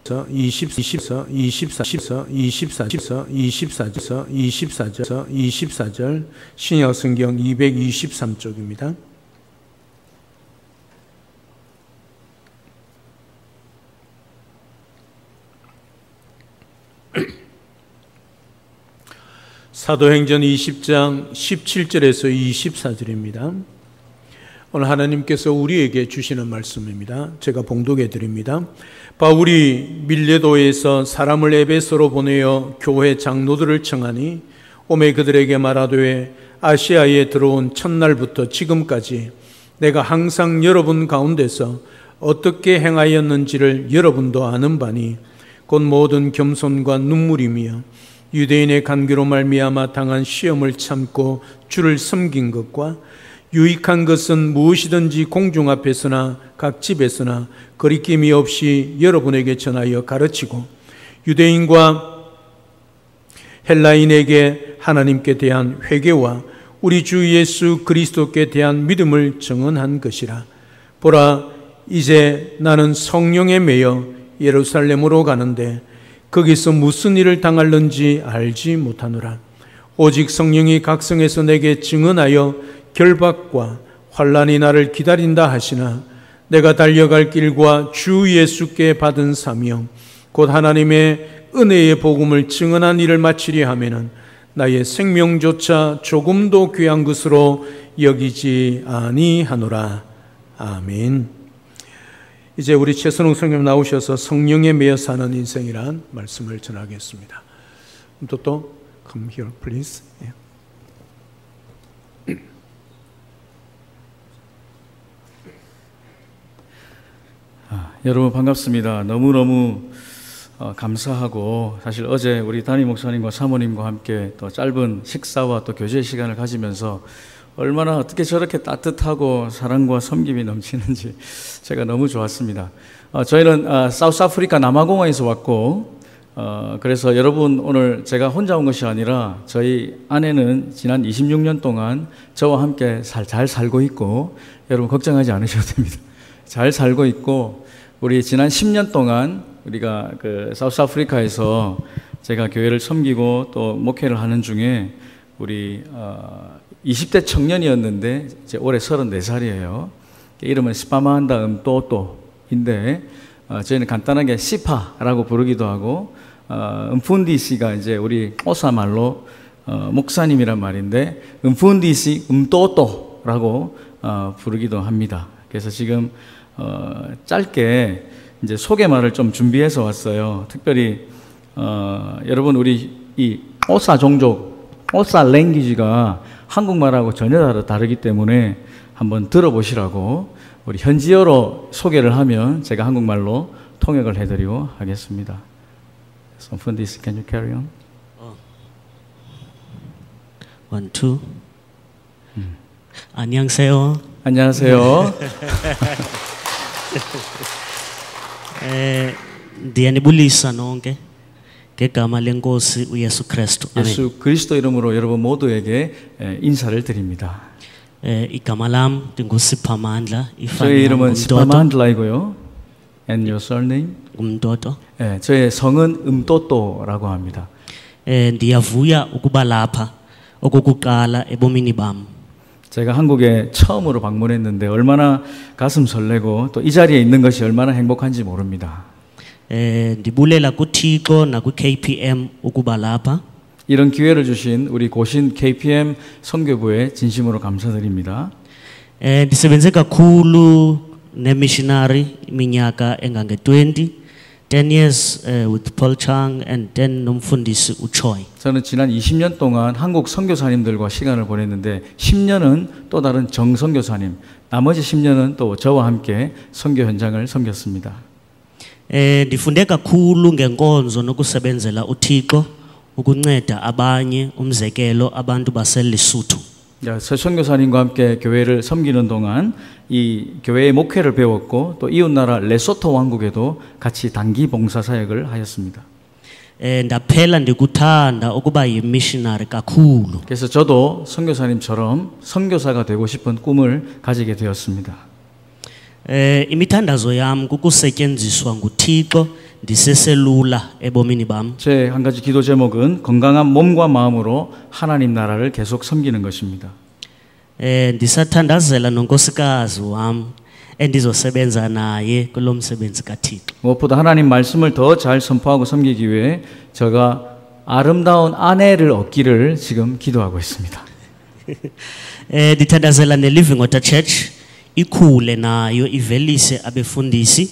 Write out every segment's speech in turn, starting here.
24절 신약성경 223쪽입니다. 사도행전 20장 17절에서 24절입니다. 오늘 하나님께서 우리에게 주시는 말씀입니다. 제가 봉독해 드립니다. 바울이 밀레도에서 사람을 에베소로 보내어 교회 장로들을 청하니 오매 그들에게 말하되 아시아에 들어온 첫날부터 지금까지 내가 항상 여러분 가운데서 어떻게 행하였는지를 여러분도 아는 바니 곧 모든 겸손과 눈물이며 유대인의 간교로 말미암아 당한 시험을 참고 주를 섬긴 것과 유익한 것은 무엇이든지 공중 앞에서나 각 집에서나 거리낌이 없이 여러분에게 전하여 가르치고 유대인과 헬라인에게 하나님께 대한 회개와 우리 주 예수 그리스도께 대한 믿음을 증언한 것이라. 보라, 이제 나는 성령에 매여 예루살렘으로 가는데 거기서 무슨 일을 당할는지 알지 못하노라. 오직 성령이 각성해서 내게 증언하여 결박과 환난이 나를 기다린다 하시나 내가 달려갈 길과 주 예수께 받은 사명 곧 하나님의 은혜의 복음을 증언한 일을 마치려 하면은 나의 생명조차 조금도 귀한 것으로 여기지 아니하노라. 아멘. 이제 우리 최선웅 성령 나오셔서 성령에 매여 사는 인생이란 말씀을 전하겠습니다. 또 come here please. 여러분 반갑습니다. 너무너무 감사하고 사실 어제 우리 담임 목사님과 사모님과 함께 또 짧은 식사와 또 교제 시간을 가지면서 얼마나 어떻게 저렇게 따뜻하고 사랑과 섬김이 넘치는지 제가 너무 좋았습니다. 저희는 사우스아프리카 남아공화에서 왔고 그래서 여러분 오늘 제가 혼자 온 것이 아니라 저희 아내는 지난 26년 동안 저와 함께 잘 살고 있고 여러분 걱정하지 않으셔도 됩니다. 잘 살고 있고 우리 지난 10년 동안 우리가 그 사우스아프리카에서 제가 교회를 섬기고 또 목회를 하는 중에 우리 20대 청년이었는데 이제 올해 34살이에요. 이름은 시파마한다 음또또인데 저희는 간단하게 시파라고 부르기도 하고 음푼디시가 이제 우리 오사 말로 목사님이란 말인데 음푼디시 음또또라고 부르기도 합니다. 그래서 지금 짧게 이제 소개말을 좀 준비해서 왔어요. 특별히 여러분 우리 이 오사 종족, 오사 랭귀지가 한국말하고 전혀 다르기 때문에 한번 들어보시라고 우리 현지어로 소개를 하면 제가 한국말로 통역을 해드리고 하겠습니다. So for this, can you carry on? 1, 2. 안녕하세요. 안녕하세요. ndiyanibulisa nonke ngegama lenkosi uYesu Kristu. 예수 그리스도 이름으로 여러분 모두에게 인사를 드립니다. igama lam ndingusiphamandla. 저의 이름은 시파만들라이고요. And your surname? umtoto. 저의 성은 음또또라고 합니다. ndiyavuya ukuba lapha okokuqala ebomini bam. 제가 한국에 처음으로 방문했는데 얼마나 가슴 설레고 또 이 자리에 있는 것이 얼마나 행복한지 모릅니다. ndibulela kuThixo naku-KPM ukuba lapha. 이런 기회를 주신 우리 고신 KPM 선교부에 진심으로 감사드립니다. ndisebenze kakhulu ne-missionary iminyaka engange-20. 10 years with Paul Chang and then nomfundisi uChoi. 저는 지난 20년 동안 한국 선교사님들과 시간을 보냈는데 10년은 또 다른 정 선교사님, 나머지 10년은 또 저와 함께 선교 현장을 섬겼습니다. ndifunde kakhulu ngenkonzo nokusebenzela uThixo ukunceda abanye umzekelo abantu baseLesotho. 저 선교사님과 함께 교회를 섬기는 동안 이 교회의 목회를 배웠고 또 이웃나라 레소토 왕국에도 같이 단기 봉사 사역을 하였습니다. ndaphela ndikuthanda ukuba yi-missionary kakhulu. 그래서 저도 선교사님처럼 선교사가 되고 싶은 꿈을 가지게 되었습니다. imithandazo yam kukusetyenziswa nguThixo ndiseselula ebomini bam. 제 한 가지 기도 제목은 건강한 몸과 마음으로 하나님 나라를 계속 섬기는 것입니다. Ndisathandazela nonkosikazi wam endizosebenza naye kulo msebenzi kaThixo. 무엇보다 하나님 말씀을 더 잘 선포하고 섬기기 위해 제가 아름다운 아내를 얻기를 지금 기도하고 있습니다. Ndithandazela ne-Living Water Church ikhule nayo ivelise abefundisi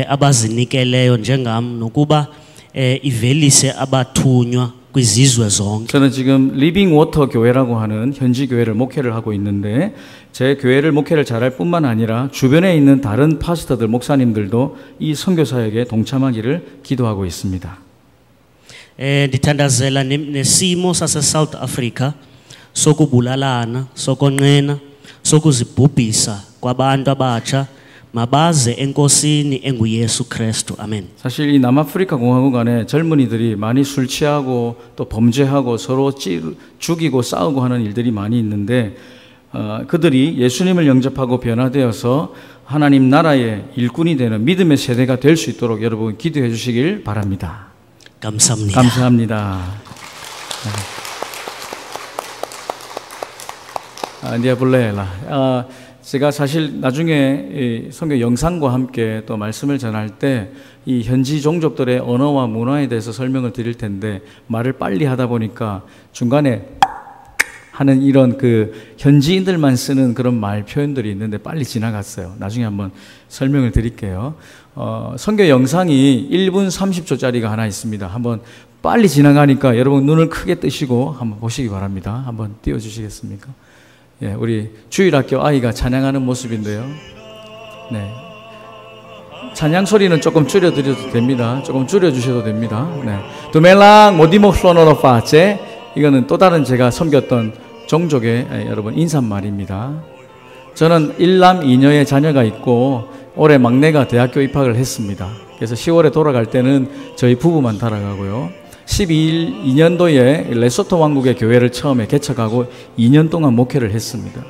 abazinikeleyo njengam nokuba ivelise abathunywa kwizizwe zonke. 저는 지금 리빙 워터 교회라고 하는 현지 교회를 목회를 하고 있는데 제 교회를 목회를 잘할 뿐만 아니라 주변에 있는 다른 파스터들 목사님들도 이 선교 사역에 동참하기를 기도하고 있습니다. Ndithandazela nesimo sase South Africa sokubulalana, sokonqena, sokuzibhubhisa kwabantu abatsha mabaze enkosini enguYesu Kristu. 아멘. 사실 이 남아프리카 공화국 안에 젊은이들이 많이 술 취하고 또 범죄하고 서로 죽이고 싸우고 하는 일들이 많이 있는데 그들이 예수님을 영접하고 변화되어서 하나님 나라의 일꾼이 되는 믿음의 세대가 될 수 있도록 여러분 기도해 주시길 바랍니다. 감사합니다. 감사합니다. 디아블레라. 제가 사실 나중에 선교 영상과 함께 또 말씀을 전할 때 이 현지 종족들의 언어와 문화에 대해서 설명을 드릴 텐데 말을 빨리 하다 보니까 중간에 하는 이런 그 현지인들만 쓰는 그런 말 표현들이 있는데 빨리 지나갔어요. 나중에 한번 설명을 드릴게요. 선교 영상이 1분 30초짜리가 하나 있습니다. 한번 빨리 지나가니까 여러분 눈을 크게 뜨시고 한번 보시기 바랍니다. 한번 띄워주시겠습니까? 예, 우리 주일학교 아이가 찬양하는 모습인데요. 네. 찬양 소리는 조금 줄여드려도 됩니다. 조금 줄여주셔도 됩니다. 네. 두멜랑 모디모플로노로 파체. 이거는 또 다른 제가 섬겼던 종족의 여러분 인사말입니다. 저는 1남 2녀의 자녀가 있고 올해 막내가 대학교 입학을 했습니다. 그래서 10월에 돌아갈 때는 저희 부부만 달아가고요. 12년도에 레소토 왕국의 교회를 처음에 개척하고 2년 동안 목회를 했습니다.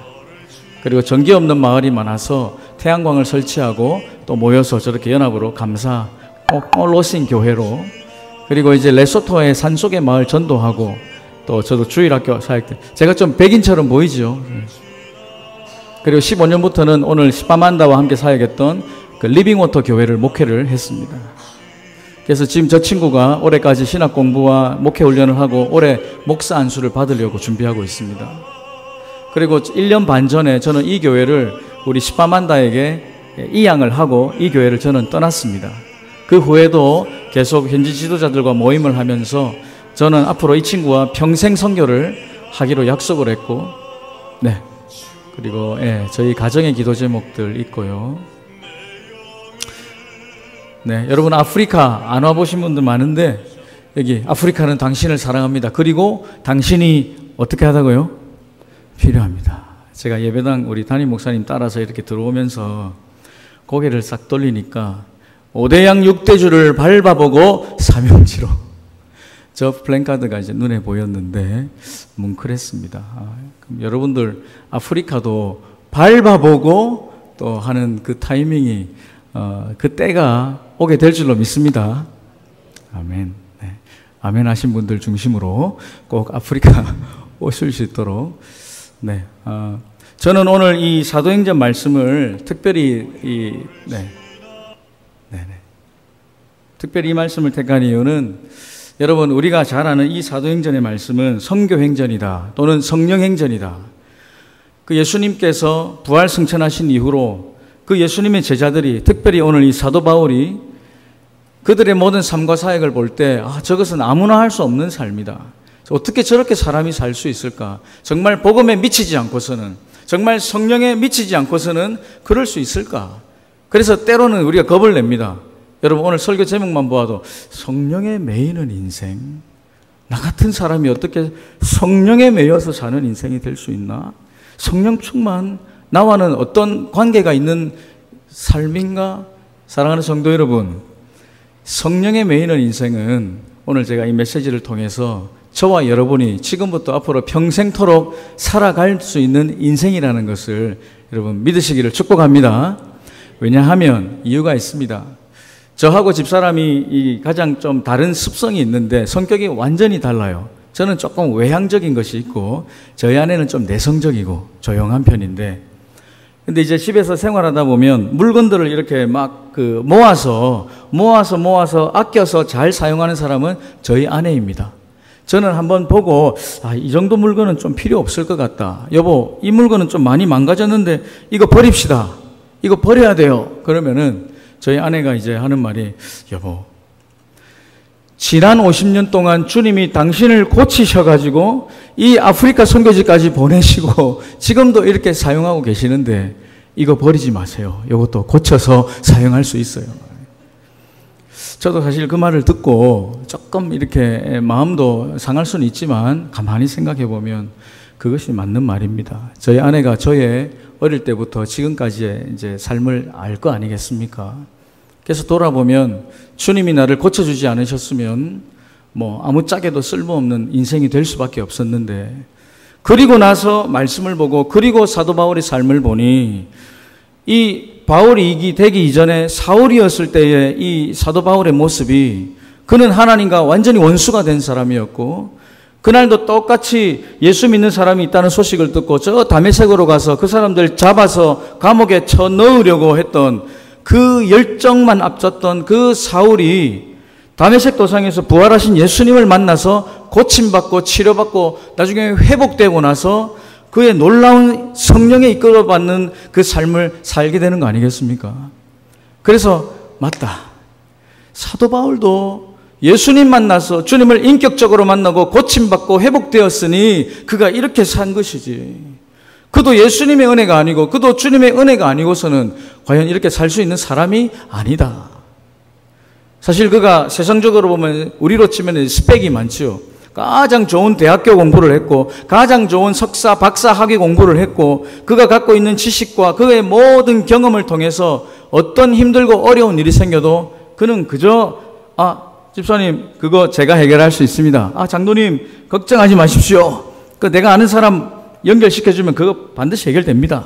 그리고 전기 없는 마을이 많아서 태양광을 설치하고 또 모여서 저렇게 연합으로 감사 로신 교회로, 그리고 이제 레소토의 산속의 마을 전도하고 또 저도 주일학교 사역 때 제가 좀 백인처럼 보이죠. 그리고 15년부터는 오늘 시바만다와 함께 사역했던 그 리빙워터 교회를 목회를 했습니다. 그래서 지금 저 친구가 올해까지 신학 공부와 목회 훈련을 하고 올해 목사 안수를 받으려고 준비하고 있습니다. 그리고 1년 반 전에 저는 이 교회를 우리 시바만다에게 이양을 하고 이 교회를 저는 떠났습니다. 그 후에도 계속 현지 지도자들과 모임을 하면서 저는 앞으로 이 친구와 평생 선교를 하기로 약속을 했고, 네. 그리고 저희 가정의 기도 제목들 있고요. 네, 여러분 아프리카 안 와보신 분들 많은데 여기 아프리카는 당신을 사랑합니다. 그리고 당신이 어떻게 하다고요? 필요합니다. 제가 예배당 우리 담임 목사님 따라서 이렇게 들어오면서 고개를 싹 돌리니까 5대양 6대주를 밟아보고 사명지로, 저 플랜카드가 이제 눈에 보였는데 뭉클했습니다. 그럼 여러분들 아프리카도 밟아보고 또 하는 그 타이밍이 그 때가 오게 될 줄로 믿습니다. 아멘. 네. 아멘 하신 분들 중심으로 꼭 아프리카 오실 수 있도록. 네. 저는 오늘 이 사도행전 말씀을 특별히 특별히 이 말씀을 택한 이유는 여러분 우리가 잘 아는 이 사도행전의 말씀은 선교행전이다 또는 성령행전이다. 그 예수님께서 부활 승천하신 이후로 그 예수님의 제자들이, 특별히 오늘 이 사도 바울이 그들의 모든 삶과 사역을 볼 때 저것은 아무나 할 수 없는 삶이다. 어떻게 저렇게 사람이 살 수 있을까? 정말 복음에 미치지 않고서는, 정말 성령에 미치지 않고서는 그럴 수 있을까? 그래서 때로는 우리가 겁을 냅니다. 여러분 오늘 설교 제목만 보아도 성령에 매이는 인생, 나 같은 사람이 어떻게 성령에 매여서 사는 인생이 될 수 있나? 성령 충만, 나와는 어떤 관계가 있는 삶인가? 사랑하는 성도 여러분, 성령에 매이는 인생은 오늘 제가 이 메시지를 통해서 저와 여러분이 지금부터 앞으로 평생토록 살아갈 수 있는 인생이라는 것을 여러분 믿으시기를 축복합니다. 왜냐하면 이유가 있습니다. 저하고 집사람이 가장 좀 다른 습성이 있는데 성격이 완전히 달라요. 저는 조금 외향적인 것이 있고 저희 아내는 좀 내성적이고 조용한 편인데, 근데 이제 집에서 생활하다 보면 물건들을 이렇게 막 모아서 아껴서 잘 사용하는 사람은 저희 아내입니다. 저는 한번 보고 이 정도 물건은 좀 필요 없을 것 같다. 여보, 이 물건은 좀 많이 망가졌는데 이거 버립시다. 이거 버려야 돼요. 그러면은 저희 아내가 이제 하는 말이, 여보, 지난 50년 동안 주님이 당신을 고치셔가지고 이 아프리카 선교지까지 보내시고 지금도 이렇게 사용하고 계시는데 이거 버리지 마세요. 이것도 고쳐서 사용할 수 있어요. 저도 사실 그 말을 듣고 조금 이렇게 마음도 상할 수는 있지만 가만히 생각해 보면 그것이 맞는 말입니다. 저희 아내가 저의 어릴 때부터 지금까지의 이제 삶을 알 거 아니겠습니까? 그래서 돌아보면 주님이 나를 고쳐주지 않으셨으면 아무짝에도 쓸모없는 인생이 될 수밖에 없었는데, 그리고 나서 말씀을 보고 그리고 사도 바울의 삶을 보니 이 바울이 되기 이전에 사울이었을 때의 이 사도 바울의 모습이, 그는 하나님과 완전히 원수가 된 사람이었고 그날도 똑같이 예수 믿는 사람이 있다는 소식을 듣고 저 다메섹으로 가서 그 사람들 잡아서 감옥에 쳐 넣으려고 했던 그 열정만 앞섰던 그 사울이 다메섹 도상에서 부활하신 예수님을 만나서 고침받고 치료받고 나중에 회복되고 나서 그의 놀라운 성령에 이끌어받는 그 삶을 살게 되는 거 아니겠습니까? 그래서 맞다, 사도 바울도 예수님 만나서 주님을 인격적으로 만나고 고침받고 회복되었으니 그가 이렇게 산 것이지, 그도 예수님의 은혜가 아니고 그도 주님의 은혜가 아니고서는 과연 이렇게 살 수 있는 사람이 아니다. 사실 그가 세상적으로 보면 우리로 치면 스펙이 많죠. 가장 좋은 대학교 공부를 했고 가장 좋은 석사, 박사 학위 공부를 했고 그가 갖고 있는 지식과 그의 모든 경험을 통해서 어떤 힘들고 어려운 일이 생겨도 그는 그저 집사님 그거 제가 해결할 수 있습니다. 장로님 걱정하지 마십시오. 내가 아는 사람 연결시켜주면 그거 반드시 해결됩니다.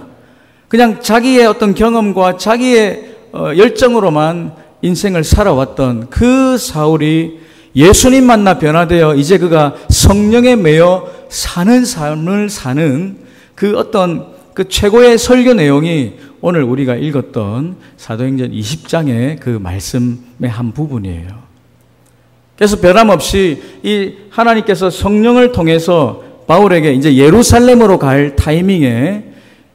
그냥 자기의 어떤 경험과 자기의 열정으로만 인생을 살아왔던 그 사울이 예수님 만나 변화되어 이제 그가 성령에 매여 사는 삶을 사는 그 어떤 그 최고의 설교 내용이 오늘 우리가 읽었던 사도행전 20장의 그 말씀의 한 부분이에요. 그래서 변함없이 이 하나님께서 성령을 통해서 바울에게 이제 예루살렘으로 갈 타이밍에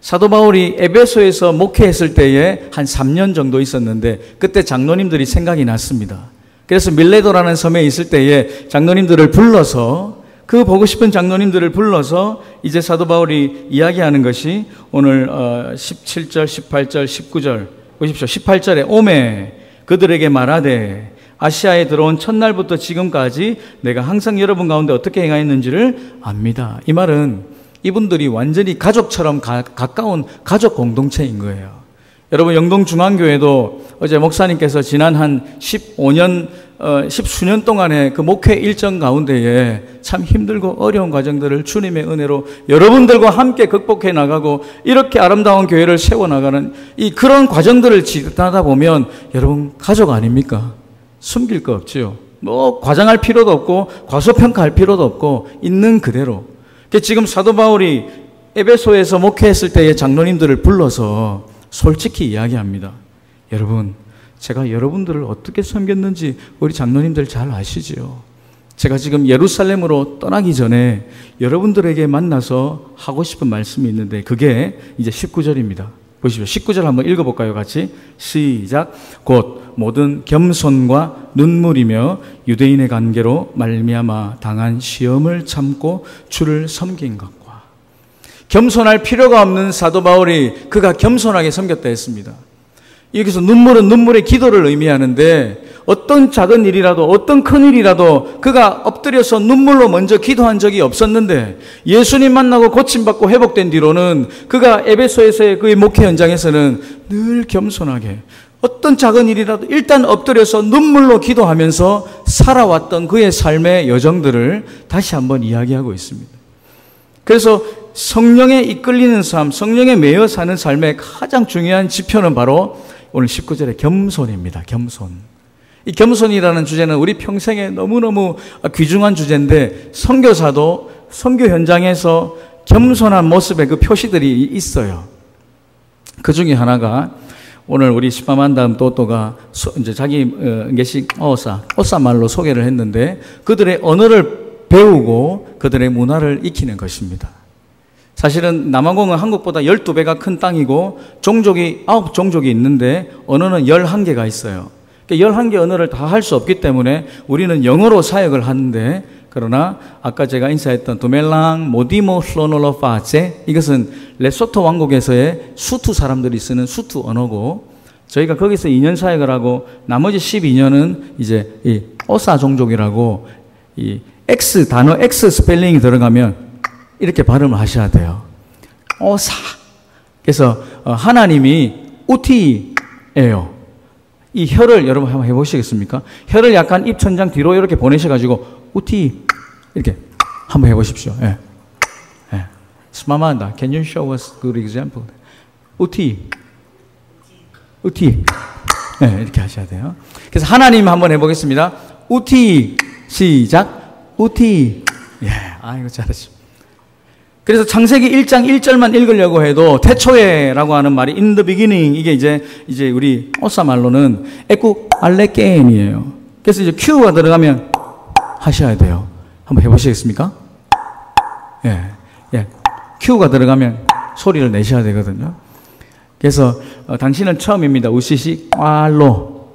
사도 바울이 에베소에서 목회했을 때에 한 3년 정도 있었는데 그때 장로님들이 생각이 났습니다. 그래서 밀레도라는 섬에 있을 때에 장로님들을 불러서 그 보고 싶은 장로님들을 불러서 이제 사도 바울이 이야기하는 것이 오늘 17절, 18절, 19절 보십시오. 18절에 오매 그들에게 말하되 아시아에 들어온 첫날부터 지금까지 내가 항상 여러분 가운데 어떻게 행하였는지를 압니다. 이 말은 이분들이 완전히 가족처럼 가까운 가족 공동체인 거예요. 여러분 영동중앙교회도 어제 목사님께서 지난 한 15년, 10수년 동안의 그 목회 일정 가운데에 참 힘들고 어려운 과정들을 주님의 은혜로 여러분들과 함께 극복해 나가고 이렇게 아름다운 교회를 세워나가는 이 그런 과정들을 지나다 보면 여러분 가족 아닙니까? 숨길 거 없지요. 과장할 필요도 없고 과소평가할 필요도 없고 있는 그대로. 지금 사도 바울이 에베소에서 목회했을 때의 장로님들을 불러서 솔직히 이야기합니다. 여러분, 제가 여러분들을 어떻게 섬겼는지 우리 장로님들 잘 아시지요. 제가 지금 예루살렘으로 떠나기 전에 여러분들에게 만나서 하고 싶은 말씀이 있는데 그게 이제 19절입니다. 보십시오. 19절 한번 읽어볼까요? 같이 시작. 곧 모든 겸손과 눈물이며 유대인의 관계로 말미암아 당한 시험을 참고 주를 섬긴 것과. 겸손할 필요가 없는 사도 바울이 그가 겸손하게 섬겼다 했습니다. 여기서 눈물은 눈물의 기도를 의미하는데 어떤 작은 일이라도 어떤 큰 일이라도 그가 엎드려서 눈물로 먼저 기도한 적이 없었는데 예수님 만나고 고침받고 회복된 뒤로는 그가 에베소에서의 그의 목회 현장에서는 늘 겸손하게 어떤 작은 일이라도 일단 엎드려서 눈물로 기도하면서 살아왔던 그의 삶의 여정들을 다시 한번 이야기하고 있습니다. 그래서 성령에 이끌리는 삶, 성령에 매여 사는 삶의 가장 중요한 지표는 바로 오늘 19절의 겸손입니다. 겸손. 이 겸손이라는 주제는 우리 평생에 너무너무 귀중한 주제인데 선교사도 선교 현장에서 겸손한 모습의 그 표시들이 있어요. 그 중에 하나가 오늘 우리 시바만담 또또가 이제 자기 오사 말로 소개를 했는데 그들의 언어를 배우고 그들의 문화를 익히는 것입니다. 사실은 남아공은 한국보다 12배가 큰 땅이고 종족이 9종족이 있는데 언어는 11개가 있어요. 그러니까 11개 언어를 다 할 수 없기 때문에 우리는 영어로 사역을 하는데 그러나 아까 제가 인사했던 두멜랑 모디모 슬로놀로 파체 이것은 레소토 왕국에서의 수투 사람들이 쓰는 수투 언어고 저희가 거기서 2년 사역을 하고 나머지 12년은 이제 이 오사 종족이라고 이 X 단어 X 스펠링이 들어가면 이렇게 발음을 하셔야 돼요. 오사. 그래서 하나님이 우티예요. 이 혀를 여러분 한번 해보시겠습니까? 혀를 약간 입천장 뒤로 이렇게 보내셔가지고 우티 이렇게 한번 해보십시오. 예. 예. 스마만다. Can you show us good example? 우티. 우티. 예, 이렇게 하셔야 돼요. 그래서 하나님 한번 해보겠습니다. 우티. 시작. 우티. 예. 이거 잘했습니다. 그래서 창세기 1장 1절만 읽으려고 해도 태초에라고 하는 말이 in the beginning 이게 이제 우리 오사 말로는 에쿠 알레게임이에요. 그래서 이제 Q가 들어가면 하셔야 돼요. 한번 해보시겠습니까? 예, 예. Q가 들어가면 소리를 내셔야 되거든요. 그래서 당신은 처음입니다. 우시시 알로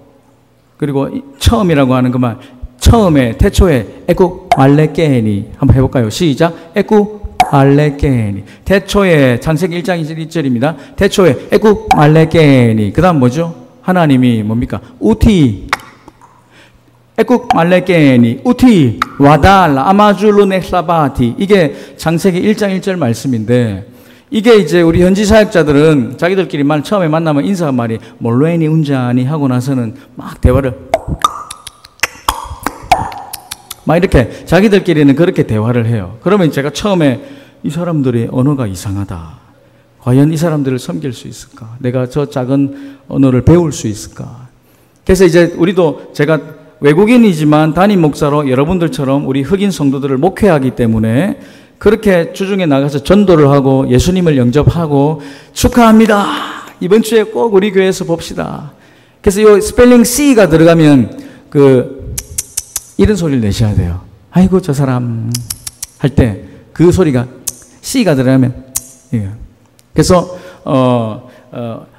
그리고 처음이라고 하는 그 말 처음에 태초에 에쿠 알레게니 한번 해볼까요? 시작. 에쿠 알레게니. 태초에 창세기 1장 1절입니다. 태초에 에쿠 알레게니. 그 다음 뭐죠? 하나님이 뭡니까? 우티. 에쿠 알레게니. 우티. 와달. 아마줄루네사바티. 이게 창세기 1장 1절 말씀인데 이게 이제 우리 현지 사역자들은 자기들끼리 처음에 만나면 인사 말이 몰로에니 운자니 하고 나서는 막 대화를 막 이렇게 자기들끼리는 그렇게 대화를 해요. 그러면 제가 처음에 이 사람들의 언어가 이상하다. 과연 이 사람들을 섬길 수 있을까? 내가 저 작은 언어를 배울 수 있을까? 그래서 이제 우리도 제가 외국인이지만 담임 목사로 여러분들처럼 우리 흑인 성도들을 목회하기 때문에 그렇게 주중에 나가서 전도를 하고 예수님을 영접하고 축하합니다. 이번 주에 꼭 우리 교회에서 봅시다. 그래서 이 스펠링 C가 들어가면 이런 소리를 내셔야 돼요. 아이고 저 사람 할 때 그 소리가 C가 들어가면 그래서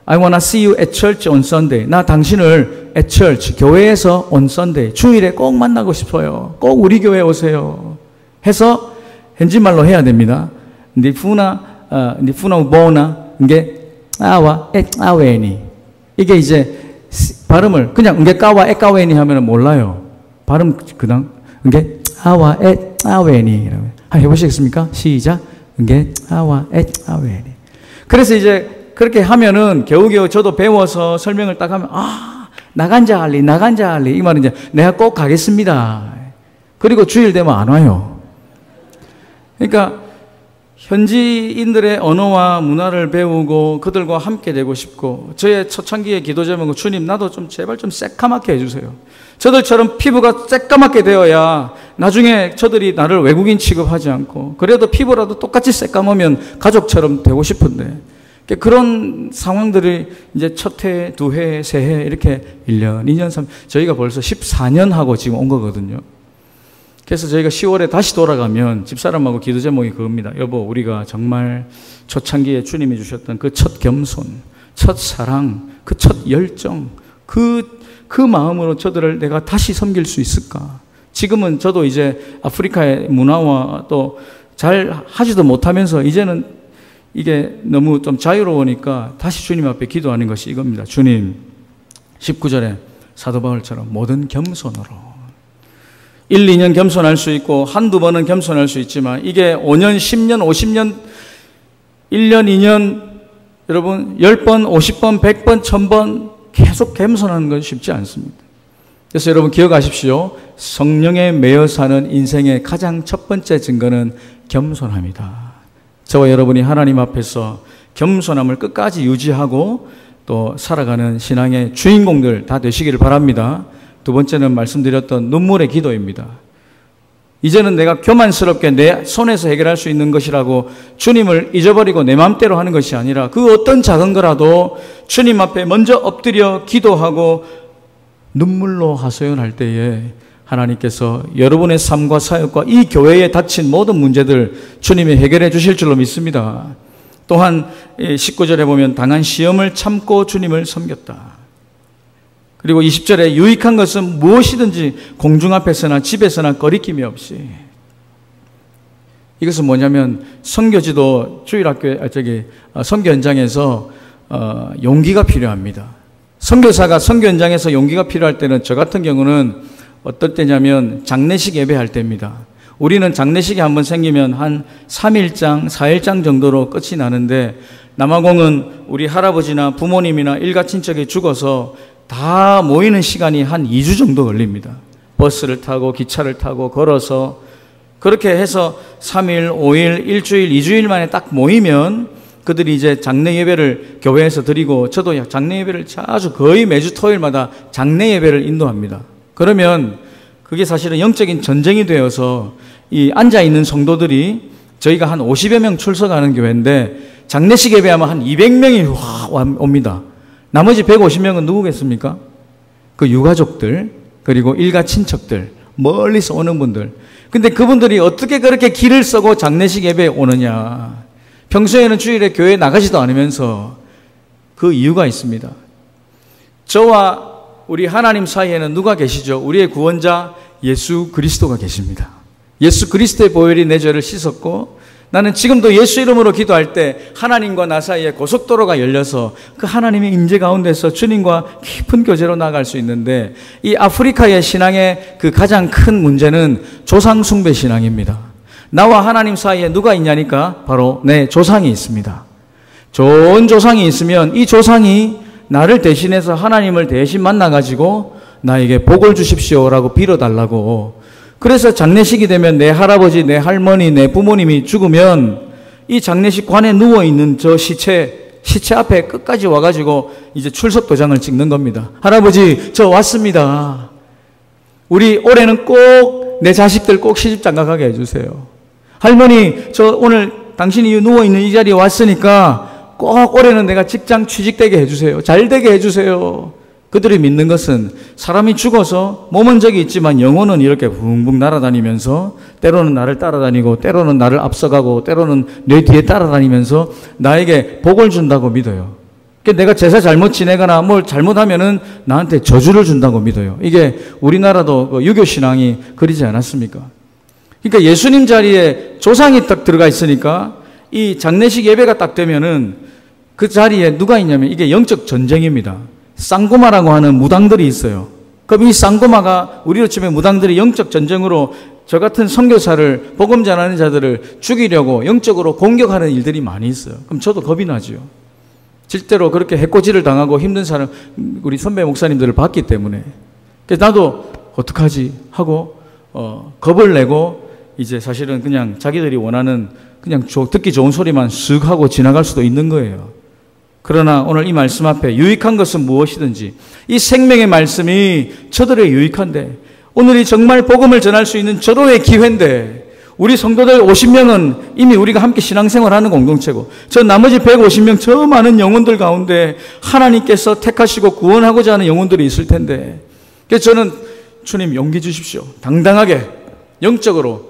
I wanna see you at church on Sunday. 나 당신을 at church 교회에서 on Sunday 주일에 꼭 만나고 싶어요. 꼭 우리 교회 오세요. 해서 현지말로 해야 됩니다. 니푸나 보나 이게 아와 에까웨니 이게 이제 발음을 그냥 이게 까와 에까웨니 하면 몰라요. 발음 그냥 이게 아와 에까웨니 해보시겠습니까? 시작. 이게 아와 에까웨니. 그래서 이제 그렇게 하면은 겨우겨우 저도 배워서 설명을 딱 하면 나간자 할리 이 말은 이제 내가 꼭 가겠습니다. 그리고 주일 되면 안 와요. 그러니까 현지인들의 언어와 문화를 배우고 그들과 함께 되고 싶고 저의 초창기의 기도 제목은 주님 나도 좀 제발 좀 새까맣게 해주세요. 저들처럼 피부가 새까맣게 되어야 나중에 저들이 나를 외국인 취급하지 않고 그래도 피부라도 똑같이 새까매면 가족처럼 되고 싶은데 그런 상황들이 이제 첫 해, 두 해, 세 해 이렇게 1년, 2년, 3년 저희가 벌써 14년 하고 지금 온 거거든요. 그래서 저희가 10월에 다시 돌아가면 집사람하고 기도 제목이 그겁니다. 여보 우리가 정말 초창기에 주님이 주셨던 그 첫 겸손, 첫 사랑, 그 첫 열정 그 마음으로 저들을 내가 다시 섬길 수 있을까? 지금은 저도 이제 아프리카의 문화와 또 잘 하지도 못하면서 이제는 이게 너무 좀 자유로우니까 다시 주님 앞에 기도하는 것이 이겁니다. 주님 19절에 사도 바울처럼 모든 겸손으로 1, 2년 겸손할 수 있고 한두 번은 겸손할 수 있지만 이게 5년, 10년, 50년 1년, 2년 여러분 10번, 50번, 100번, 1000번 계속 겸손하는 건 쉽지 않습니다. 그래서 여러분 기억하십시오. 성령에 매여 사는 인생의 가장 첫 번째 증거는 겸손함이다. 저와 여러분이 하나님 앞에서 겸손함을 끝까지 유지하고 또 살아가는 신앙의 주인공들 다 되시기를 바랍니다. 두 번째는 말씀드렸던 눈물의 기도입니다. 이제는 내가 교만스럽게 내 손에서 해결할 수 있는 것이라고 주님을 잊어버리고 내 마음대로 하는 것이 아니라 그 어떤 작은 거라도 주님 앞에 먼저 엎드려 기도하고 눈물로 하소연할 때에 하나님께서 여러분의 삶과 사역과 이 교회에 닥친 모든 문제들 주님이 해결해 주실 줄로 믿습니다. 또한 19절에 보면 당한 시험을 참고 주님을 섬겼다. 그리고 20절에 유익한 것은 무엇이든지 공중 앞에서나 집에서나 거리낌이 없이. 이것은 뭐냐면 선교지도 선교 현장에서 용기가 필요합니다. 선교사가 선교 현장에서 용기가 필요할 때는 저 같은 경우는 어떨 때냐면 장례식 예배할 때입니다. 우리는 장례식이 한번 생기면 한 3일장, 4일장 정도로 끝이 나는데 남아공은 우리 할아버지나 부모님이나 일가 친척이 죽어서 다 모이는 시간이 한 2주 정도 걸립니다. 버스를 타고 기차를 타고 걸어서 그렇게 해서 3일, 5일, 일주일, 2주일 만에 딱 모이면 그들이 이제 장례 예배를 교회에서 드리고 저도 장례 예배를 자주 거의 매주 토요일마다 장례 예배를 인도합니다. 그러면 그게 사실은 영적인 전쟁이 되어서 이 앉아있는 성도들이 저희가 한 50여 명 출석하는 교회인데 장례식 예배하면 한 200명이 옵니다. 나머지 150명은 누구겠습니까? 그 유가족들, 그리고 일가 친척들, 멀리서 오는 분들. 근데 그분들이 어떻게 그렇게 길을 쓰고 장례식 예배에 오느냐. 평소에는 주일에 교회에 나가지도 않으면서 그 이유가 있습니다. 저와 우리 하나님 사이에는 누가 계시죠? 우리의 구원자 예수 그리스도가 계십니다. 예수 그리스도의 보혈이 내 죄를 씻었고 나는 지금도 예수 이름으로 기도할 때 하나님과 나 사이에 고속도로가 열려서 그 하나님의 임재 가운데서 주님과 깊은 교제로 나아갈 수 있는데 이 아프리카의 신앙의 그 가장 큰 문제는 조상 숭배 신앙입니다. 나와 하나님 사이에 누가 있냐니까 바로 내 조상이 있습니다. 좋은 조상이 있으면 이 조상이 나를 대신해서 하나님을 대신 만나가지고 나에게 복을 주십시오라고 빌어달라고. 그래서 장례식이 되면 내 할아버지, 내 할머니, 내 부모님이 죽으면 이 장례식 관에 누워있는 저 시체 앞에 끝까지 와가지고 이제 출석 도장을 찍는 겁니다. 할아버지, 저 왔습니다. 우리 올해는 꼭 내 자식들 꼭 시집 장가가게 해주세요. 할머니, 저 오늘 당신이 누워있는 이 자리에 왔으니까 꼭 올해는 내가 직장 취직되게 해주세요. 잘 되게 해주세요. 그들이 믿는 것은 사람이 죽어서 몸은 저기 있지만 영혼은 이렇게 붕붕 날아다니면서 때로는 나를 따라다니고 때로는 나를 앞서가고 때로는 내 뒤에 따라다니면서 나에게 복을 준다고 믿어요. 그러니까 내가 제사 잘못 지내거나 뭘 잘못하면은 나한테 저주를 준다고 믿어요. 이게 우리나라도 유교 신앙이 그러지 않았습니까? 그러니까 예수님 자리에 조상이 딱 들어가 있으니까 이 장례식 예배가 딱 되면은 그 자리에 누가 있냐면 이게 영적 전쟁입니다. 쌍고마라고 하는 무당들이 있어요. 그럼 이 쌍고마가 우리로 치면 무당들이 영적 전쟁으로 저 같은 선교사를 복음 전하는 자들을 죽이려고 영적으로 공격하는 일들이 많이 있어요. 그럼 저도 겁이 나죠. 실제로 그렇게 해코지를 당하고 힘든 사람 우리 선배 목사님들을 봤기 때문에 그래서 나도 어떡하지 하고 겁을 내고 이제 사실은 그냥 자기들이 원하는 그냥 듣기 좋은 소리만 쓱 하고 지나갈 수도 있는 거예요. 그러나 오늘 이 말씀 앞에 유익한 것은 무엇이든지 이 생명의 말씀이 저들의 유익한데 오늘이 정말 복음을 전할 수 있는 절호의 기회인데 우리 성도들 50명은 이미 우리가 함께 신앙생활하는 공동체고 저 나머지 150명 저 많은 영혼들 가운데 하나님께서 택하시고 구원하고자 하는 영혼들이 있을 텐데 그래서 저는 주님 용기 주십시오. 당당하게 영적으로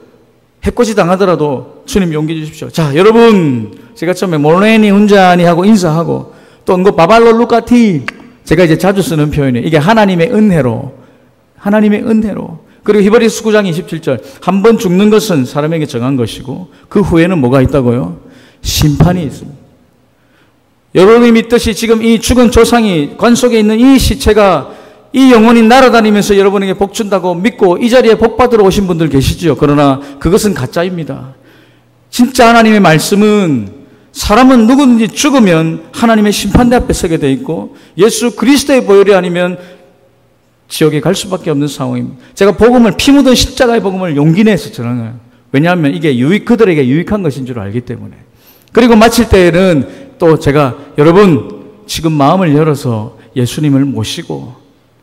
해코지 당하더라도 주님 용기 주십시오. 자, 여러분 제가 처음에 몰레니 훈자니 하고 인사하고 또 그 바발로 루카티 제가 이제 자주 쓰는 표현이에요. 이게 하나님의 은혜로 그리고 히브리서 9장 27절 한 번 죽는 것은 사람에게 정한 것이고 그 후에는 뭐가 있다고요? 심판이 있습니다. 여러분이 믿듯이 지금 이 죽은 조상이 관 속에 있는 이 시체가 이 영혼이 날아다니면서 여러분에게 복 준다고 믿고 이 자리에 복 받으러 오신 분들 계시죠. 그러나 그것은 가짜입니다. 진짜 하나님의 말씀은 사람은 누구든지 죽으면 하나님의 심판대 앞에 서게 돼 있고 예수 그리스도의 보혈이 아니면 지옥에 갈 수밖에 없는 상황입니다. 제가 복음을 피 묻은 십자가의 복음을 용기 내서 전하는 왜냐하면 이게 그들에게 유익한 것인 줄 알기 때문에. 그리고 마칠 때에는 또 제가 여러분 지금 마음을 열어서 예수님을 모시고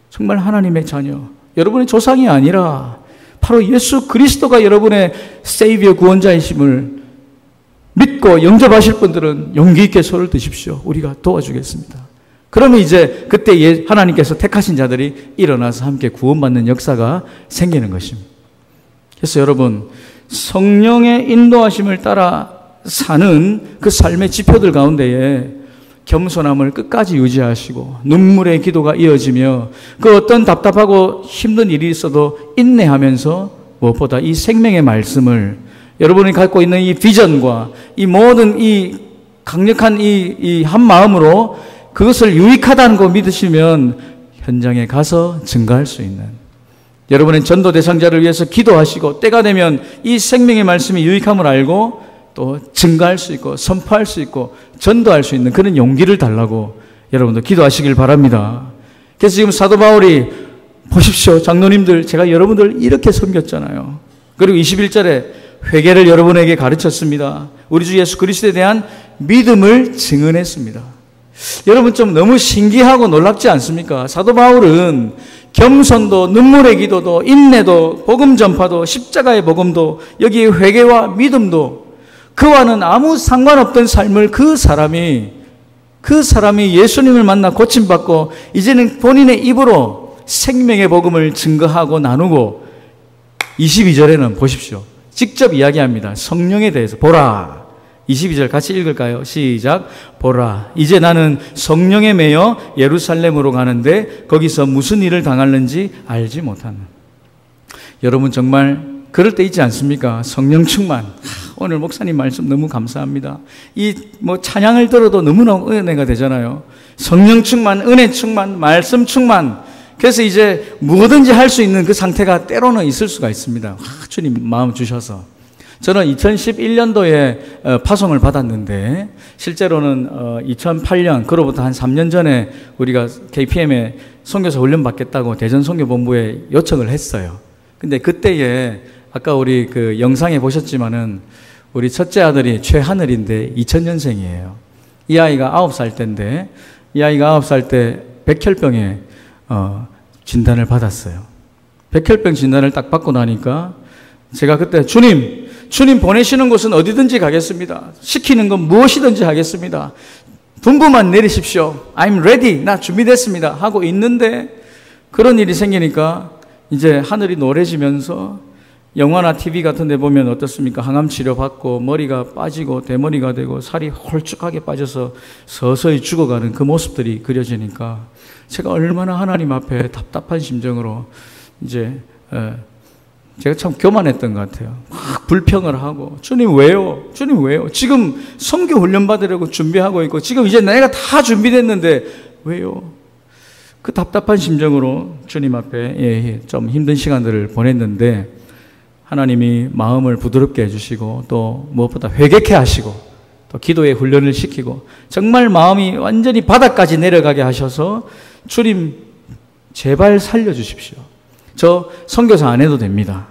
정말 하나님의 자녀 여러분의 조상이 아니라 바로 예수 그리스도가 여러분의 세이비어 구원자이심을 믿고 영접하실 분들은 용기 있게 손을 드십시오. 우리가 도와주겠습니다. 그러면 이제 그때 하나님께서 택하신 자들이 일어나서 함께 구원받는 역사가 생기는 것입니다. 그래서 여러분, 성령의 인도하심을 따라 사는 그 삶의 지표들 가운데에 겸손함을 끝까지 유지하시고 눈물의 기도가 이어지며 그 어떤 답답하고 힘든 일이 있어도 인내하면서 무엇보다 이 생명의 말씀을 여러분이 갖고 있는 이 비전과 이 모든 이 강력한 이 한 마음으로 그것을 유익하다는 거 믿으시면 현장에 가서 증거할 수 있는, 여러분의 전도 대상자를 위해서 기도하시고 때가 되면 이 생명의 말씀이 유익함을 알고 또 증거할 수 있고 선포할 수 있고 전도할 수 있는 그런 용기를 달라고 여러분도 기도하시길 바랍니다. 그래서 지금 사도 바울이 보십시오. 장로님들, 제가 여러분들 이렇게 섬겼잖아요. 그리고 21절에 회개를 여러분에게 가르쳤습니다. 우리 주 예수 그리스도에 대한 믿음을 증언했습니다. 여러분 좀 너무 신기하고 놀랍지 않습니까? 사도 바울은 겸손도 눈물의 기도도 인내도 복음 전파도 십자가의 복음도 여기에 회개와 믿음도 그와는 아무 상관없던 삶을 그 사람이 예수님을 만나 고침받고 이제는 본인의 입으로 생명의 복음을 증거하고 나누고 22절에는 보십시오. 직접 이야기합니다. 성령에 대해서. 보라. 22절 같이 읽을까요? 시작. 보라. 이제 나는 성령에 매여 예루살렘으로 가는데 거기서 무슨 일을 당할는지 알지 못하는. 여러분 정말 그럴 때 있지 않습니까? 성령 충만. 오늘 목사님 말씀 너무 감사합니다. 찬양을 들어도 너무나 은혜가 되잖아요. 성령 충만, 은혜 충만, 말씀 충만. 그래서 이제 뭐든지 할 수 있는 그 상태가 때로는 있을 수가 있습니다. 주님 마음 주셔서. 저는 2011년도에 파송을 받았는데 실제로는 2008년 그로부터 한 3년 전에 우리가 KPM에 선교사 훈련 받겠다고 대전 선교본부에 요청을 했어요. 근데 그때에 아까 우리 그 영상에 보셨지만은 우리 첫째 아들이 최하늘인데 2000년생이에요. 이 아이가 9살 때인데 이 아이가 9살 때 백혈병에 진단을 받았어요. 백혈병 진단을 딱 받고 나니까 제가 그때 주님 보내시는 곳은 어디든지 가겠습니다. 시키는 건 무엇이든지 하겠습니다. 분부만 내리십시오. I'm ready. 나 준비됐습니다. 하고 있는데 그런 일이 생기니까 이제 하늘이 노래지면서 영화나 TV 같은 데 보면 어떻습니까? 항암 치료 받고 머리가 빠지고 대머리가 되고 살이 홀쭉하게 빠져서 서서히 죽어가는 그 모습들이 그려지니까 제가 얼마나 하나님 앞에 답답한 심정으로 이제 제가 참 교만했던 것 같아요. 막 불평을 하고 주님 왜요? 주님 왜요? 지금 선교 훈련 받으려고 준비하고 있고 지금 이제 내가 다 준비됐는데 왜요? 그 답답한 심정으로 주님 앞에 좀 힘든 시간들을 보냈는데 하나님이 마음을 부드럽게 해주시고 또 무엇보다 회개케 하시고 또 기도의 훈련을 시키고 정말 마음이 완전히 바닥까지 내려가게 하셔서 주님 제발 살려주십시오. 저 선교사 안 해도 됩니다.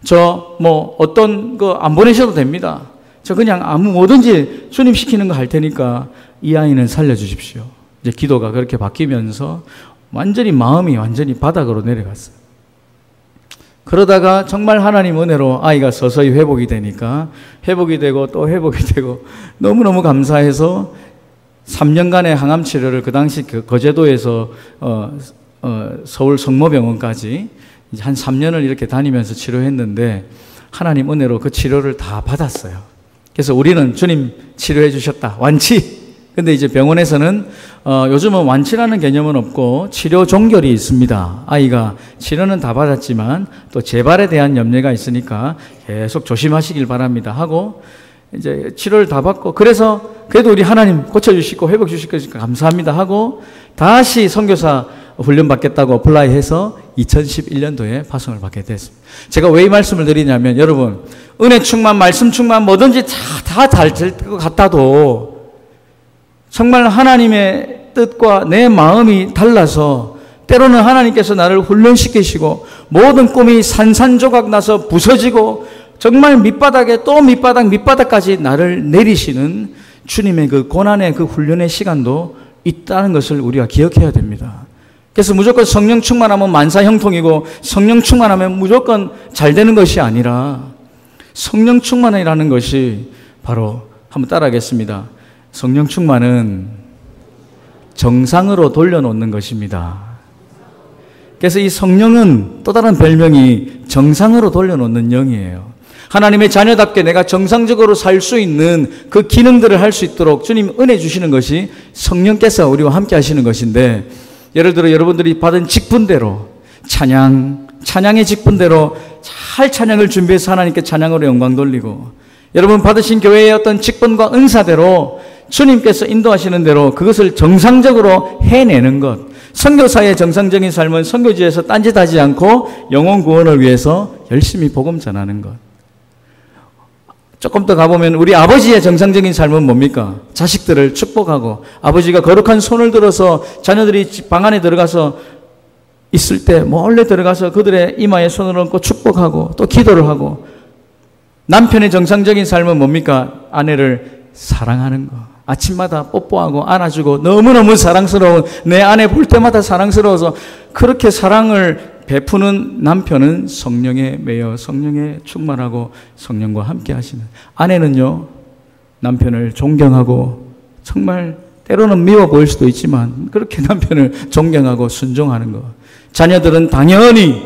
저 어떤 거 안 보내셔도 됩니다. 저 그냥 뭐든지 주님 시키는 거 할 테니까 이 아이는 살려주십시오. 이제 기도가 그렇게 바뀌면서 마음이 완전히 바닥으로 내려갔어요. 그러다가 정말 하나님 은혜로 아이가 서서히 회복이 되니까 회복이 되고 또 회복이 되고 너무너무 감사해서 3년간의 항암 치료를 그 당시 거제도에서 서울 성모병원까지 이제 한 3년을 이렇게 다니면서 치료했는데 하나님 은혜로 그 치료를 다 받았어요. 그래서 우리는 주님 치료해 주셨다. 완치. 근데 이제 병원에서는 요즘은 완치라는 개념은 없고 치료 종결이 있습니다. 아이가 치료는 다 받았지만 또 재발에 대한 염려가 있으니까 계속 조심하시길 바랍니다 하고 이제 치료를 다 받고 그래서 그래도 우리 하나님 고쳐주시고 회복 주실 거니까 감사합니다 하고 다시 선교사 훈련 받겠다고 어플라이해서 2011년도에 파송을 받게 됐습니다. 제가 왜 이 말씀을 드리냐면 여러분 은혜 충만 말씀 충만 뭐든지 다 잘 될 것 같아도 정말 하나님의 뜻과 내 마음이 달라서 때로는 하나님께서 나를 훈련시키시고 모든 꿈이 산산조각 나서 부서지고 정말 밑바닥에 또 밑바닥까지 나를 내리시는 주님의 그 고난의 그 훈련의 시간도 있다는 것을 우리가 기억해야 됩니다. 그래서 무조건 성령 충만하면 만사형통이고 성령 충만하면 무조건 잘 되는 것이 아니라 성령 충만이라는 것이 바로 한번 따라하겠습니다. 성령 충만은 정상으로 돌려놓는 것입니다. 그래서 이 성령은 또 다른 별명이 정상으로 돌려놓는 영이에요. 하나님의 자녀답게 내가 정상적으로 살 수 있는 그 기능들을 할 수 있도록 주님 은혜 주시는 것이 성령께서 우리와 함께 하시는 것인데, 예를 들어 여러분들이 받은 직분대로 찬양의 직분대로 잘 찬양을 준비해서 하나님께 찬양으로 영광 돌리고, 여러분 받으신 교회의 어떤 직분과 은사대로 주님께서 인도하시는 대로 그것을 정상적으로 해내는 것. 선교사의 정상적인 삶은 선교지에서 딴짓하지 않고 영혼 구원을 위해서 열심히 복음 전하는 것. 조금 더 가보면 우리 아버지의 정상적인 삶은 뭡니까? 자식들을 축복하고, 아버지가 거룩한 손을 들어서 자녀들이 방 안에 들어가서 있을 때 몰래 들어가서 그들의 이마에 손을 얹고 축복하고 또 기도를 하고, 남편의 정상적인 삶은 뭡니까? 아내를 사랑하는 것. 아침마다 뽀뽀하고 안아주고 너무너무 사랑스러운, 내 아내 볼 때마다 사랑스러워서 그렇게 사랑을 베푸는 남편은 성령에 매여 성령에 충만하고 성령과 함께 하시는, 아내는요 남편을 존경하고 정말 때로는 미워 보일 수도 있지만 그렇게 남편을 존경하고 순종하는 것. 자녀들은 당연히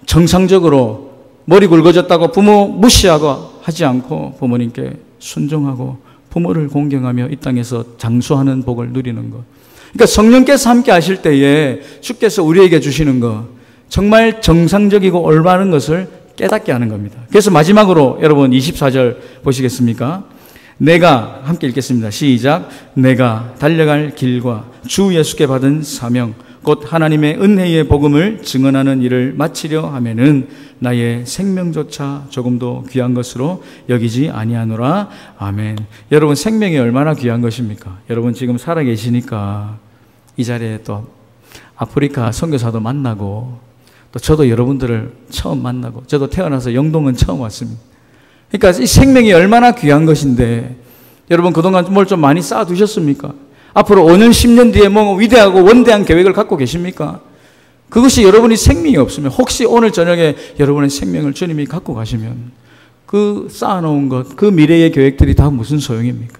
정상적으로 머리 굵어졌다고 부모 무시하고 하지 않고 부모님께 순종하고 부모를 공경하며 이 땅에서 장수하는 복을 누리는 것. 그러니까 성령께서 함께 하실 때에 주께서 우리에게 주시는 것, 정말 정상적이고 올바른 것을 깨닫게 하는 겁니다. 그래서 마지막으로 여러분 24절 보시겠습니까? 내가, 함께 읽겠습니다. 시작. 내가 달려갈 길과 주 예수께 받은 사명 곧 하나님의 은혜의 복음을 증언하는 일을 마치려 하면은 나의 생명조차 조금도 귀한 것으로 여기지 아니하노라. 아멘. 여러분, 생명이 얼마나 귀한 것입니까? 여러분 지금 살아계시니까 이 자리에 또 아프리카 선교사도 만나고, 또 저도 여러분들을 처음 만나고, 저도 태어나서 영동은 처음 왔습니다. 그러니까 이 생명이 얼마나 귀한 것인데, 여러분 그동안 뭘 좀 많이 쌓아두셨습니까? 앞으로 5년, 10년 뒤에 뭐 위대하고 원대한 계획을 갖고 계십니까? 그것이 여러분이 생명이 없으면, 혹시 오늘 저녁에 여러분의 생명을 주님이 갖고 가시면 그 쌓아놓은 것, 그 미래의 계획들이 다 무슨 소용입니까?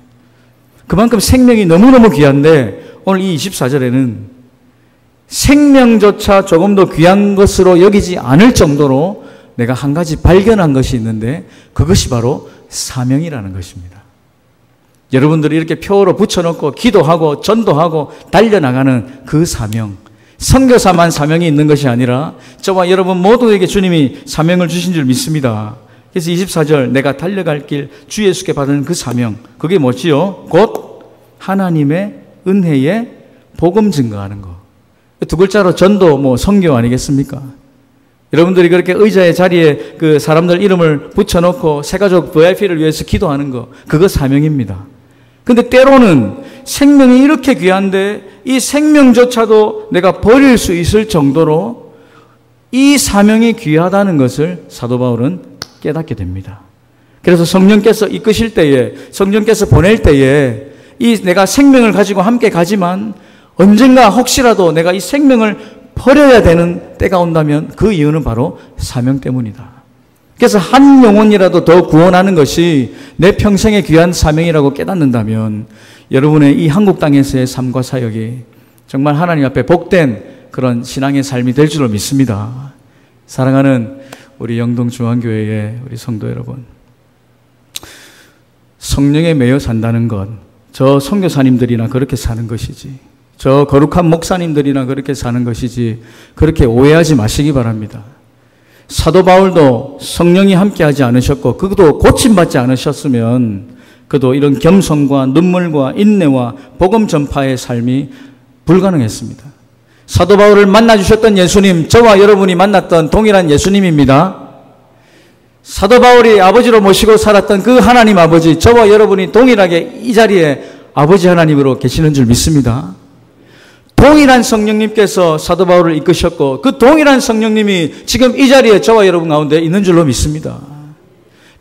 그만큼 생명이 너무너무 귀한데, 오늘 이 24절에는 생명조차 조금 더 귀한 것으로 여기지 않을 정도로 내가 한 가지 발견한 것이 있는데, 그것이 바로 사명이라는 것입니다. 여러분들이 이렇게 표로 붙여놓고 기도하고 전도하고 달려나가는 그 사명, 선교사만 사명이 있는 것이 아니라 저와 여러분 모두에게 주님이 사명을 주신 줄 믿습니다. 그래서 24절, 내가 달려갈 길 주 예수께 받은 그 사명, 그게 뭐지요? 곧 하나님의 은혜에 복음 증거하는 거. 두 글자로 전도, 뭐 선교 아니겠습니까? 여러분들이 그렇게 의자의 자리에 그 사람들 이름을 붙여놓고 새가족 VIP를 위해서 기도하는 거, 그거 사명입니다. 근데 때로는 생명이 이렇게 귀한데 이 생명조차도 내가 버릴 수 있을 정도로 이 사명이 귀하다는 것을 사도 바울은 깨닫게 됩니다. 그래서 성령께서 이끄실 때에, 성령께서 보낼 때에 이 내가 생명을 가지고 함께 가지만 언젠가 혹시라도 내가 이 생명을 버려야 되는 때가 온다면 그 이유는 바로 사명 때문이다. 그래서 한 영혼이라도 더 구원하는 것이 내 평생의 귀한 사명이라고 깨닫는다면 여러분의 이 한국 땅에서의 삶과 사역이 정말 하나님 앞에 복된 그런 신앙의 삶이 될 줄로 믿습니다. 사랑하는 우리 영동중앙교회의 우리 성도 여러분, 성령에 매여 산다는 것, 저 선교사님들이나 그렇게 사는 것이지, 저 거룩한 목사님들이나 그렇게 사는 것이지, 그렇게 오해하지 마시기 바랍니다. 사도 바울도 성령이 함께하지 않으셨고 그도 고침받지 않으셨으면 그도 이런 겸손과 눈물과 인내와 복음 전파의 삶이 불가능했습니다. 사도 바울을 만나주셨던 예수님, 저와 여러분이 만났던 동일한 예수님입니다. 사도 바울이 아버지로 모시고 살았던 그 하나님 아버지, 저와 여러분이 동일하게 이 자리에 아버지 하나님으로 계시는 줄 믿습니다. 동일한 성령님께서 사도 바울을 이끄셨고 그 동일한 성령님이 지금 이 자리에 저와 여러분 가운데 있는 줄로 믿습니다.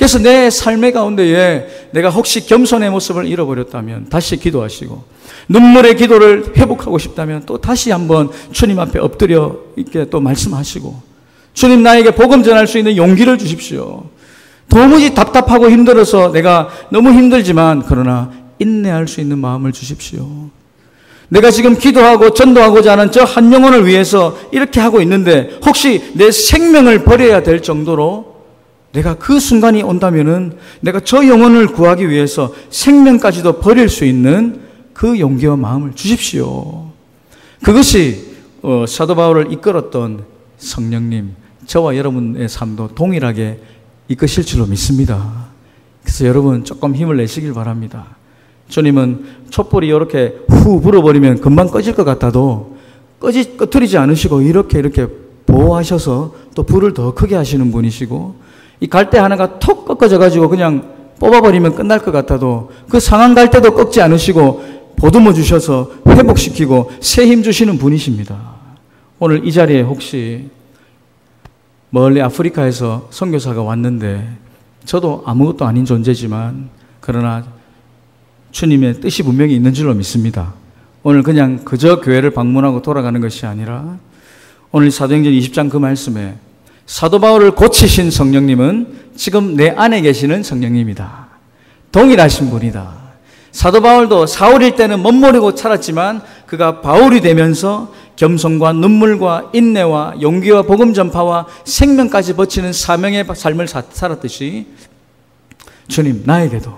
그래서 내 삶의 가운데에 내가 혹시 겸손의 모습을 잃어버렸다면 다시 기도하시고, 눈물의 기도를 회복하고 싶다면 또 다시 한번 주님 앞에 엎드려 이렇게 또 말씀하시고, 주님 나에게 복음 전할 수 있는 용기를 주십시오. 도무지 답답하고 힘들어서 내가 너무 힘들지만 그러나 인내할 수 있는 마음을 주십시오. 내가 지금 기도하고 전도하고자 하는 저 한 영혼을 위해서 이렇게 하고 있는데 혹시 내 생명을 버려야 될 정도로 내가 그 순간이 온다면은 내가 저 영혼을 구하기 위해서 생명까지도 버릴 수 있는 그 용기와 마음을 주십시오. 그것이 사도 바울을 이끌었던 성령님, 저와 여러분의 삶도 동일하게 이끄실 줄로 믿습니다. 그래서 여러분 조금 힘을 내시길 바랍니다. 주님은 촛불이 이렇게 후 불어버리면 금방 꺼질 것 같아도 꺼트리지 않으시고 이렇게 보호하셔서 또 불을 더 크게 하시는 분이시고, 이 갈대 하나가 톡 꺾어져가지고 그냥 뽑아버리면 끝날 것 같아도 그 상한 갈대도 꺾지 않으시고 보듬어 주셔서 회복시키고 새 힘 주시는 분이십니다. 오늘 이 자리에 혹시 멀리 아프리카에서 선교사가 왔는데 저도 아무것도 아닌 존재지만 그러나 주님의 뜻이 분명히 있는 줄로 믿습니다. 오늘 그냥 그저 교회를 방문하고 돌아가는 것이 아니라 오늘 사도행전 20장 그 말씀에 사도 바울을 고치신 성령님은 지금 내 안에 계시는 성령님이다. 동일하신 분이다. 사도 바울도 사울일 때는 멋모르고 살았지만 그가 바울이 되면서 겸손과 눈물과 인내와 용기와 복음 전파와 생명까지 바치는 사명의 삶을 살았듯이 주님 나에게도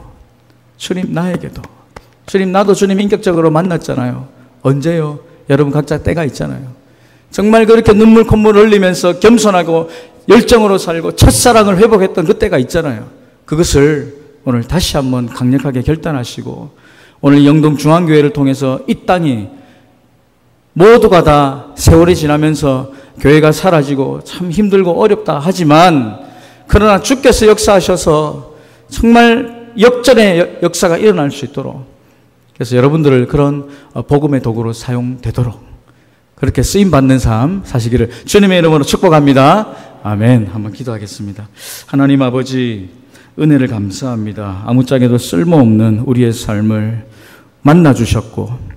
주님 나도 주님 인격적으로 만났잖아요. 언제요? 여러분 각자 때가 있잖아요. 정말 그렇게 눈물 콧물 흘리면서 겸손하고 열정으로 살고 첫사랑을 회복했던 그때가 있잖아요. 그것을 오늘 다시 한번 강력하게 결단하시고 오늘 영동 중앙교회를 통해서 이 땅이 모두가 다 세월이 지나면서 교회가 사라지고 참 힘들고 어렵다 하지만 그러나 주께서 역사하셔서 정말 역전의 역사가 일어날 수 있도록, 그래서 여러분들을 그런 복음의 도구로 사용되도록 그렇게 쓰임받는 삶 사시기를 주님의 이름으로 축복합니다. 아멘. 한번 기도하겠습니다. 하나님 아버지, 은혜를 감사합니다. 아무짝에도 쓸모없는 우리의 삶을 만나주셨고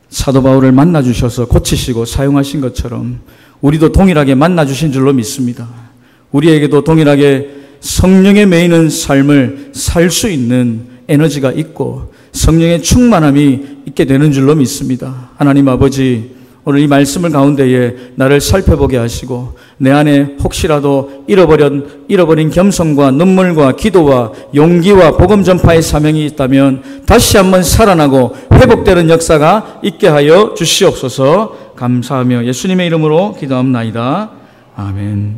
사도 바울을 만나주셔서 고치시고 사용하신 것처럼 우리도 동일하게 만나주신 줄로 믿습니다. 우리에게도 동일하게 성령에 매이는 삶을 살 수 있는 에너지가 있고 성령의 충만함이 있게 되는 줄로 믿습니다. 하나님 아버지, 오늘 이 말씀을 가운데에 나를 살펴보게 하시고 내 안에 혹시라도 잃어버린 겸손과 눈물과 기도와 용기와 복음 전파의 사명이 있다면 다시 한번 살아나고 회복되는 역사가 있게 하여 주시옵소서. 감사하며 예수님의 이름으로 기도합나이다. 아멘.